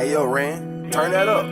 Hey yo, Ren, turn that up.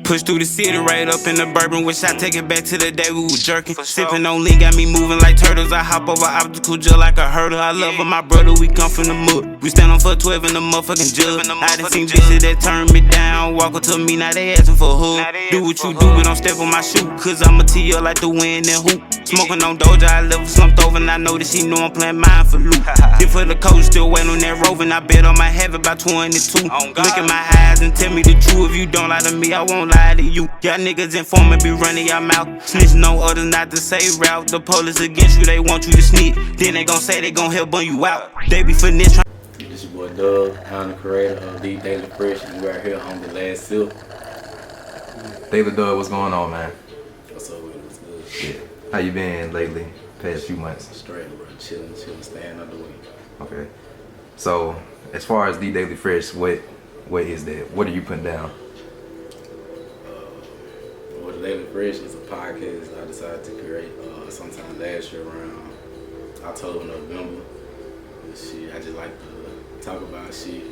Push through the city, right up in the bourbon. Wish I take it back to the day we was jerking. Sipping on lean, got me moving like turtles. I hop over obstacle just like a hurdle. I love her, my brother, we come from the mud. We stand on for 12 in the motherfucking jug. I done seen bitches that turn me down. Walk up to me, now they asking for a hug. Do what you do, but don't step on my shoe. Cause I'ma tee up like the wind and hoop. Smoking on Doja, I level slumped over. And I know that she know I'm playing mine for loot. Then for the coach, still waiting on that roving. I bet on my habit by 22. Look in my eyes and tell me the truth. If you don't lie to me, I won't lie to you. Y'all niggas informing be running y'all mouth. Snitching on others not to say route. The police against you, they want you to snitch. Then they gon' say they gon' help burn you out. They be finesse. This your boy Doug, I'm the creator of the Daily Phresh, and we're here on the last sip. Daily Doug, what's going on, man? What's up with it? What's good? Yeah. How you been lately? Past few months? Straight, bro. Chilling, staying out the way. Okay. So, as far as the Daily Phresh, what is that? What are you putting down? Well, the Daily Phresh is a podcast I decided to create sometime last year around October, November. Shit, I just like to talk about shit,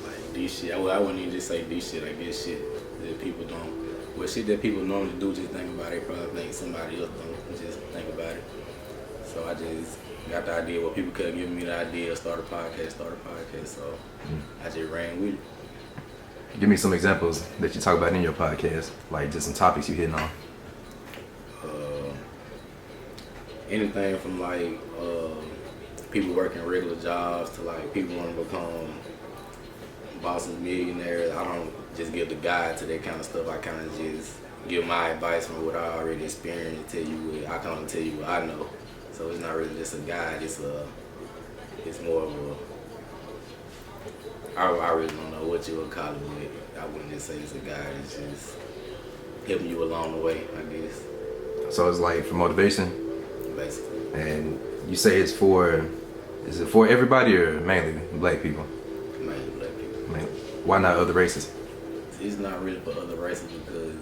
like D shit. I wouldn't even just say D shit, I guess shit that people don't. Well, shit that people normally do, just think about it. Probably think somebody else don't just think about it. So I just got the idea. Well, people kept giving me the idea, start a podcast. So I just ran with it. Give me some examples that you talk about in your podcast, like just some topics you hitting on. Anything from like people working regular jobs to like people want to become bosses, millionaires. I don't just give the guide to that kind of stuff. I kind of just give my advice from what I already experienced. I can only tell you what I know. So it's not really just a guide. It's more of a. I really don't know what you would call it, but I wouldn't just say it's a guide. It's just helping you along the way, I guess. So it's like for motivation? Basically. And you say is it for everybody or mainly black people? Mainly black people. Mainly. Why not other races? It's not really for other races because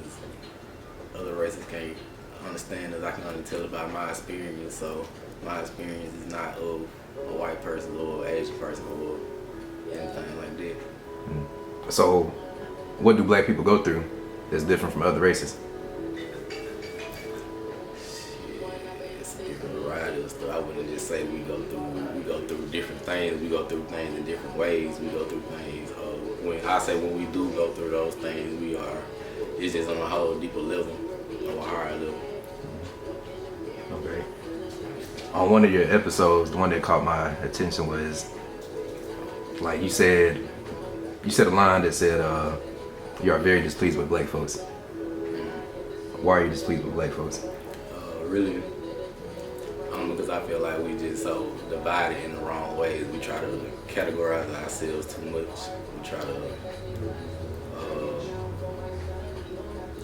other races can't understand it. I can only tell about my experience. So my experience is not of a white person or an Asian person or anything like that. So what do black people go through that's different from other races? It's a different variety of stuff. I wouldn't just say we go through different things. We go through things in different ways. We go through things. When we do go through those things, it's just on a whole deeper level, on a higher level. Okay. On one of your episodes, the one that caught my attention was like you said a line that said you are very displeased with black folks. Why are you displeased with black folks? Really, because I feel like we just so divided in the wrong ways. We try to categorize ourselves too much. We try to,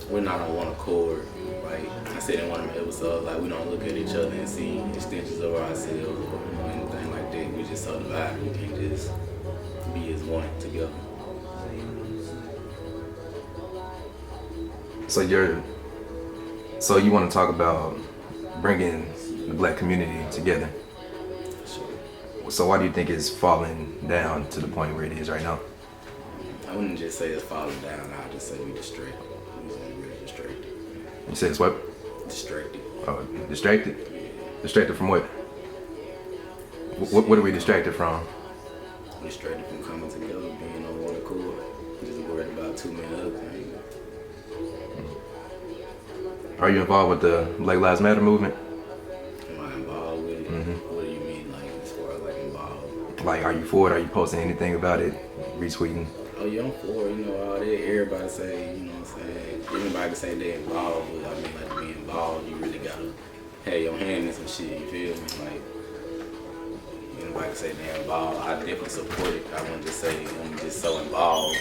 we're not on one accord. Like I said in one of my episodes, like we don't look at each other and see extensions of ourselves or anything like that. We just so divided. We can't just be as one together. So you want to talk about bringing the black community together. Sure. So why do you think it's falling down to the point where it is right now? I wouldn't just say it's falling down. I'd just say we're distracted. We're really distracted. You said it's what? Distracted. Oh, distracted? Distracted from what? What are we distracted from? Distracted from coming together, being on one accord. Just worried about too many other things. Are you involved with the Black Lives Matter movement? Am I involved with it? Mm-hmm. What do you mean, like, as far as, like, involved? Like, are you for it? Are you posting anything about it? Retweeting? Oh, yeah, I'm for it. You know, all that. Everybody say, you know what I'm saying? Everybody can say they're involved, but I mean, like, to be involved, you really gotta have your hand in some shit, you feel me? Like, anybody can say they're involved. I definitely support it. I wouldn't just say I'm just so involved.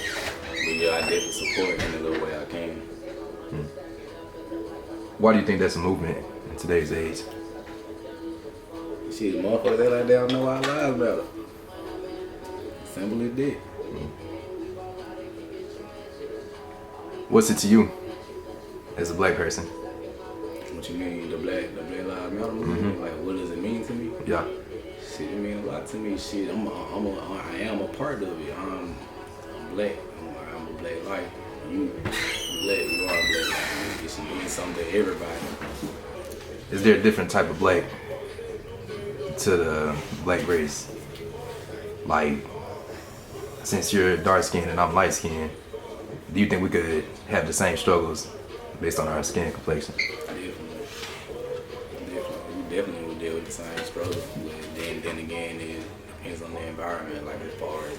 But, yeah, I definitely support it in the little way I can. Why do you think that's a movement in today's age? Shit, motherfuckers act like they don't know our lives about it. Simple as that. What's it to you as a black person? What What you mean, the Black Lives Matter movement? Like, what does it mean to me? Yeah. Shit, it means a lot to me. Shit, I am a part of it. I'm black. I'm a black life. You black, you are black. It should mean something to everybody. Is there a different type of black to the black race? Like, since you're dark skinned and I'm light skinned, do you think we could have the same struggles based on our skin complexion? Definitely would deal with the same struggle. But then again, it depends on the environment. Like as far as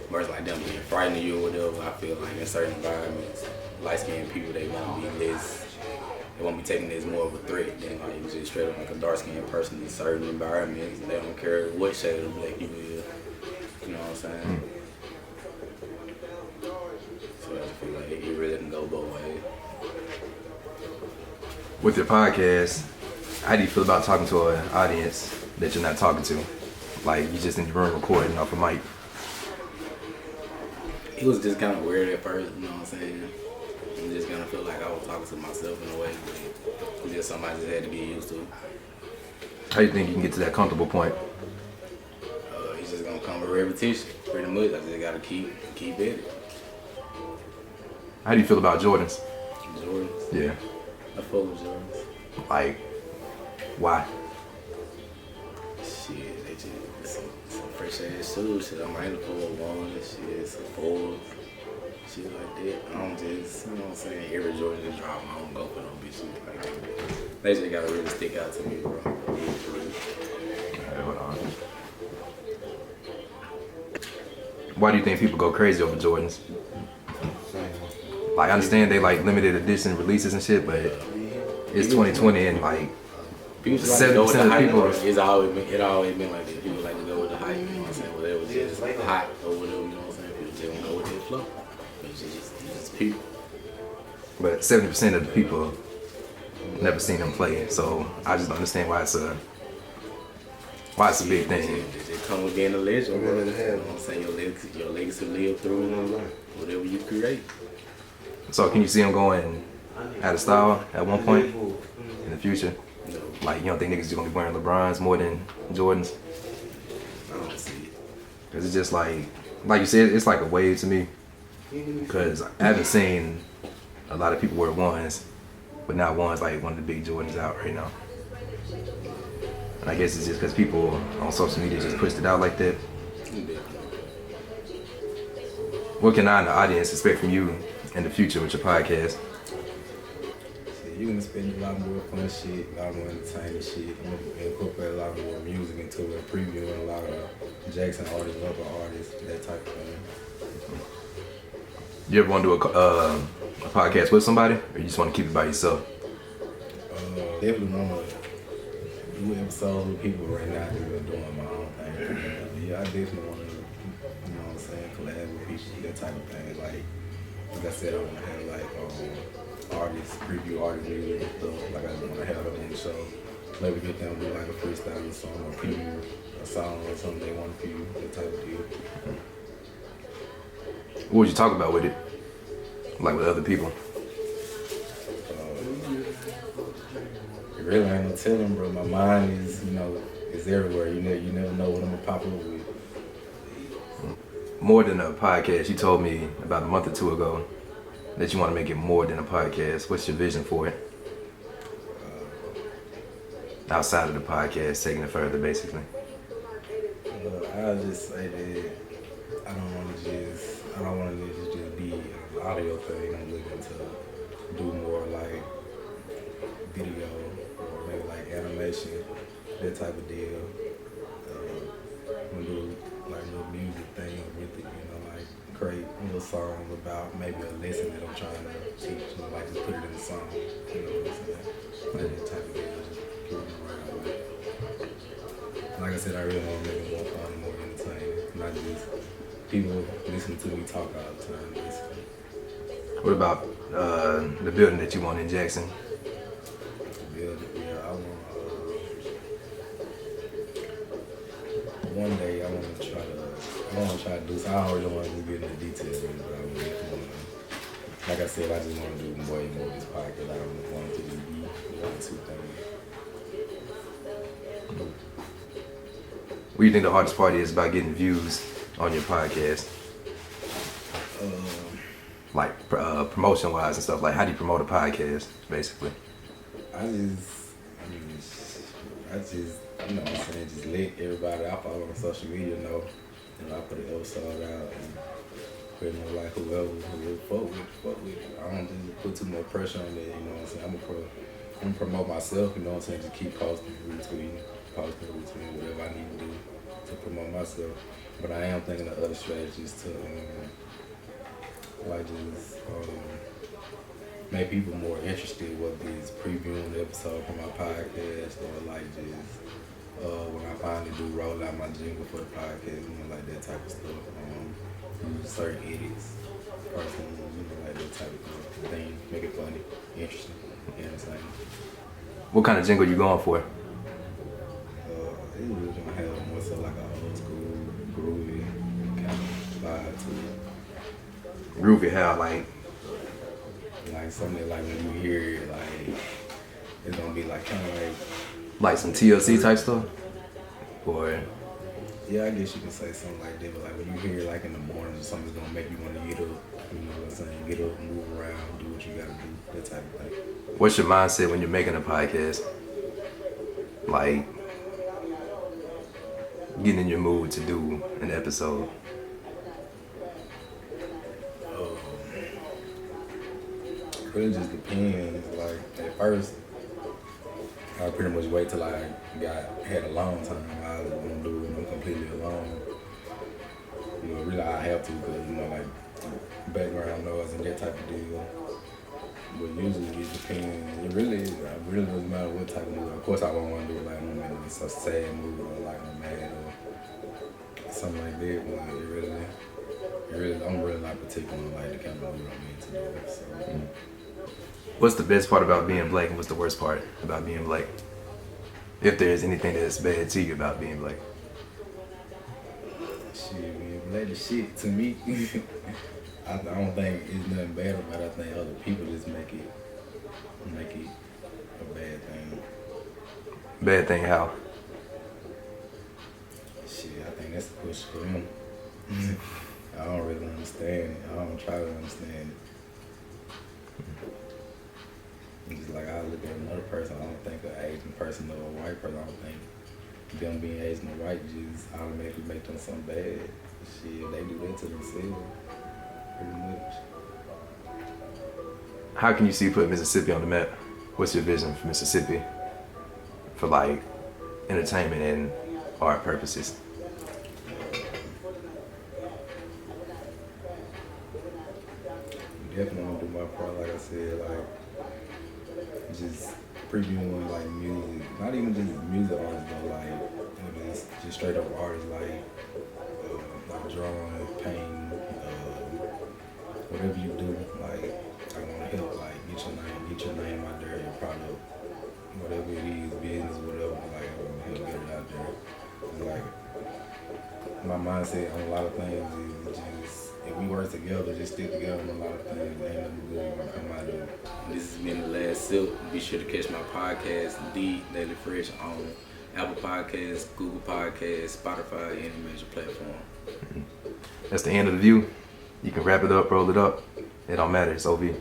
words like them being frightening you or whatever, I feel like in certain environments, light skinned people, they won't be taking this more of a threat than like just straight up like a dark skinned person in certain environments. They don't care what shade of black you is. You know what I'm saying? So I feel like it really can go both ways. With your podcast, how do you feel about talking to an audience that you're not talking to? Like, you just in the room recording off a mic. It was just kind of weird at first, you know what I'm saying? I just kind of felt like I was talking to myself in a way. But it's just something I just had to get used to. How do you think you can get to that comfortable point? It's just gonna come with repetition, pretty much. I just gotta keep at it. How do you feel about Jordans? Jordans? Yeah. I fuck with Jordans. Like, why? Shit, they just some fresh ass shoes. Shit, I'm raining for one. Shit, some fours. Shit like that. I don't just, you know what I'm saying? Every Jordan just drop, I don't go for no bitches like that. They just gotta really stick out to me, bro. Alright, hold on. Why do you think people go crazy over Jordans? Like, I understand they like limited edition releases and shit, but it's 2020 and like 70% of the people. It always been like that. People like to go with the hype, you know what I'm saying? Whatever it is, hot or whatever, you know what I'm saying? People just gonna go with that flow. It's just people. But 70% of the people never seen them play, so I just don't understand why it's a big thing. It come with being a legend, bro. You know what I'm saying? Your legacy live through whatever you create. So can you see them going out of style at one point in the future? No. Like, you don't think niggas are gonna be wearing LeBrons more than Jordans? I don't see it. Cause it's just like you said, it's like a wave to me. Cause I haven't seen a lot of people wear ones, but now one's like one of the big Jordans out right now. And I guess it's just cause people on social media just pushed it out like that. What can I and the audience expect from you in the future with your podcast? You're gonna spend a lot more fun shit, a lot more entertaining shit. I'm gonna incorporate a lot more music into it, previewing a lot of Jackson artists, local artists, that type of thing. You ever want to do a podcast with somebody, or you just want to keep it by yourself? Definitely want to do episodes with people right now. Just been doing my own thing. Yeah, I definitely want to, you know what I'm saying, collab with people, that type of thing. Like I said, I want to have like artists, preview artists music and stuff. Like I want to have them on the show. Maybe get them to do like a freestyle song or preview a song or something they want to preview, that type of deal. What would you talk about with it? Like with other people? It really ain't no telling, bro. My mind is, is everywhere. You never know what I'm gonna pop up with. More than a podcast, you told me about a month or two ago that you want to make it more than a podcast. What's your vision for it? Outside of the podcast, taking it further, basically. I'll just say that I don't want to just be an audio thing. I'm looking to do more like video or maybe like animation, that type of deal. I'm gonna do like little music things with it, like create little songs about maybe a lesson that I'm trying to teach, like just put it in a song, what I'm saying? Like that type of deal, just keep it around. Like I said, I really want to make it more fun and more entertaining, not just people listening to me talk all the time, basically. What about the building that you want in Jackson? The building, yeah, I want one day I want to try to do so. I already don't want to get into details, but I really want to, like I said, I just want to do way more of this podcast. I don't want it to be like 2 things. What do you think the hardest part is about getting views on your podcast? Like promotion wise and stuff. Like, how do you promote a podcast, basically? I just, you know what I'm saying, just let everybody I follow on social media know. You know, I put an episode out and pretty much like whoever fuck with it. I don't just put too much pressure on that, you know what I'm saying? I'm gonna promote myself, you know what I'm saying? Just keep posting, retweeting, whatever I need to do to promote myself. But I am thinking of other strategies to like just make people more interested, whether it's previewing the episode from my podcast or like just when I finally do roll out my jingle for the podcast, you know, like that type of stuff. Use certain edits, personal, you know, like that type of thing. Make it funny, interesting, you know what I'm saying? What kind of jingle you going for? It was gonna have more so like a old school, groovy kind of vibe to it. Groovy how, like Something like when you hear it, like it's gonna be like kind of like some TLC type stuff, or yeah, I guess you can say something like that. But like when you hear it like in the morning or something, it's gonna make you want to get up. You know what I'm saying? Get up, move around, do what you gotta do, that type of thing. what's your mindset when you're making a podcast? Like getting in your mood to do an episode. It just depends. Like at first, I pretty much wait till I had a long time. I was gonna do it. I'm completely alone. You know, really I have to because you know like background noise and that type of deal. But usually it depends. I really doesn't matter what type of movie. Of course I don't want to do it like I'm in a sad movie or like I'm mad or something like that. But I'm really not particular on like the kind of movie I'm into do it. So. What's the best part about being black and what's the worst part about being black? If there is anything that's bad to you about being black. Shit, man, black is shit to me. I don't think it's nothing bad about it. I think other people just make it a bad thing. Bad thing how? Shit, I think that's a push for them. I don't really understand it. I don't try to understand it. It's just like I look at another person, I don't think an Asian person or a white person, I don't think them being Asian or white just automatically make them something bad. Shit, they do that to themselves, pretty much. How can you see putting Mississippi on the map? What's your vision for Mississippi for like entertainment and art purposes? Definitely gonna do my part, like I said, like just previewing like music, not even just music artists, but like you know, just straight up artists like drawing, painting, whatever you do. Like I want to help, like get your name out there, your product, whatever it is, business, whatever. Like I want to help get it out there. It's like my mindset on a lot of things is just. If we work together, just stick together on a lot of things, ain't nothing good gonna come out of it. This has been The Last Sip. Be sure to catch my podcast, The Daily Phresh, on Apple Podcasts, Google Podcasts, Spotify, any major platform. That's the end of the view. You can wrap it up, roll it up. It don't matter. It's OV.